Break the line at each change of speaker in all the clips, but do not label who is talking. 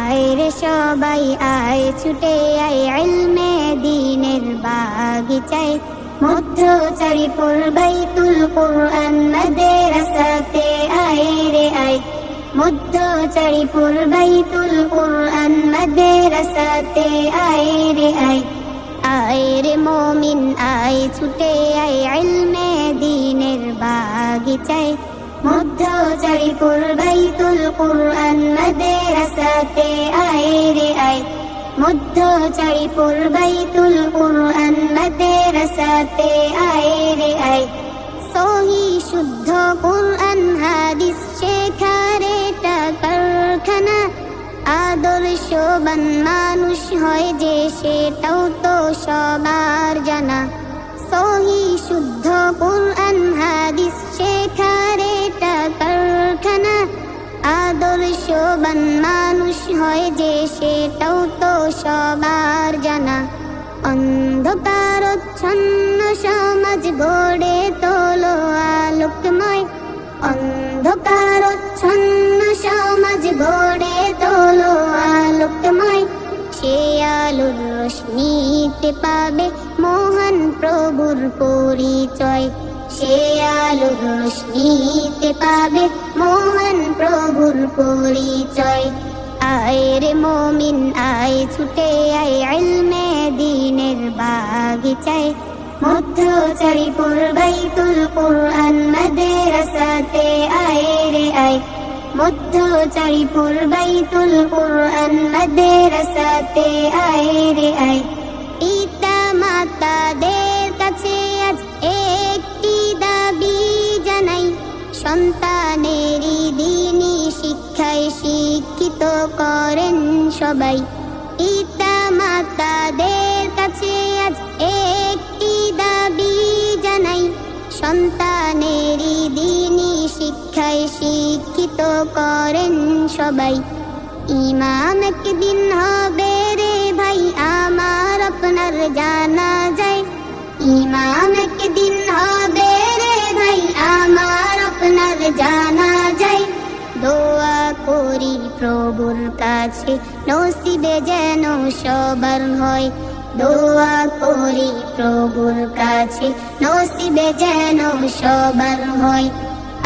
আয় রে সবাই আয় ছুটে আয় ইলমে দ্বীনের বাগিচায় মধ্যচারীপুর বাইতুল কুরআন মাদ্রাসাতে আয় রে আয় মধ্যচারীপুর বাইতুল কুরআন মাদ্রাসাতে আয় রে আয় আয় রে মুমিন আয় ছুটে আয় ইলমে দ্বীনের বাগিচায় মধ্যচারীপুর বাইতুল কুরআন মাদ্রাসাতে আয় রে আয় মধ্যচারীপুর বাইতুল কুরআন মাদ্রাসাতে আয় রে আয় সহি শুদ্ধ কুরআন হাদিস শেখার এটা কারখানা আদর্শবান মানুষ হয় যে সেটাও তো সবার জানা সহি শুদ্ধ কুরআন হাদিস শেখার এটা কারখানা আদর্শবান মানুষ হয় যে সেটাও তো সবার জানা অন্ধকারচ্ছন্ন সমাজ গড়ে তোলো আলোকময় অন্ধকারচ্ছন্ন সমাজ গড়ে তোলো আলোকময় সে আলোর রোশনীতে পাবে মহান প্রভুর পরিচয় সে আলোর রোশনীতে পাবে মহান প্রভুর পরিচয় আয় রে মুমিন আয় ছুটে আয় ইলমে দ্বীনের বাগিচায় মধ্যচারীপুর বাইতুল কুরআন মাদ্রাসাতে আয় রে আয় মধ্যচারীপুর বাইতুল কুরআন মাদ্রাসাতে আয় রে আয় পিতা মাতাদের কাছে আজ একটি দাবি জানাই সন্তানেরই দ্বীনি শিক্ষায় শিক্ষিত করেন সবাই পিতা মাতাদের কাছে আজ একটি দাবি জানাই সন্তানেরই দ্বীনি শিক্ষায় শিক্ষিত করেন সবাই ইমাম একদিন হবে রে ভাই আমার আপনার জানা যায় ইমাম একদিন হবে রে ভাই আমার আপনার জানা যায় দোয়া করি প্রভুর কাছে নসিবে যেন সবার হয় দোয়া করি প্রভুর কাছে নসিবে যেন সবার হয়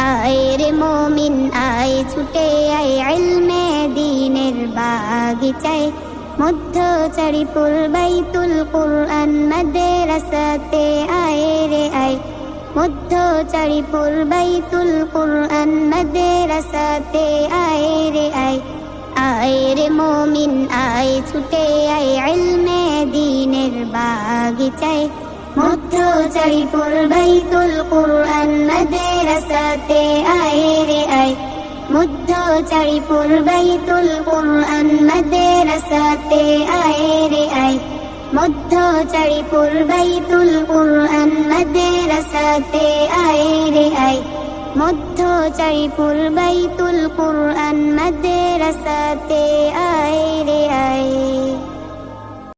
আয় রে মুমিন আয় ছুটে আয় ইলমে দ্বীনের বাগিচায় মধ্যচারীপুর বাইতুল কুরআন মাদ্রাসাতে আয় রে আয় মধ্যচারীপুর বাইতুল কুরআন মাদ্রাসাতে আয় রে আয় আয় রে মুমিন আয় ছুটে আয় ইলমে দ্বীনের বাগিচায় মধ্যচারীপুর বাইতুল কুরআন মাদ্রাসাতে আয় রে আয় মধ্যচারীপুর বাইতুল কুরআন মাদ্রাসাতে আয় রে আয় মধ্যচারীপুর বাইতুল কুরআন মাদ্রাসাতে আয় রে আয় মধ্যচারীপুর বাইতুল কুরআন মাদ্রাসাতে আয় রে আয়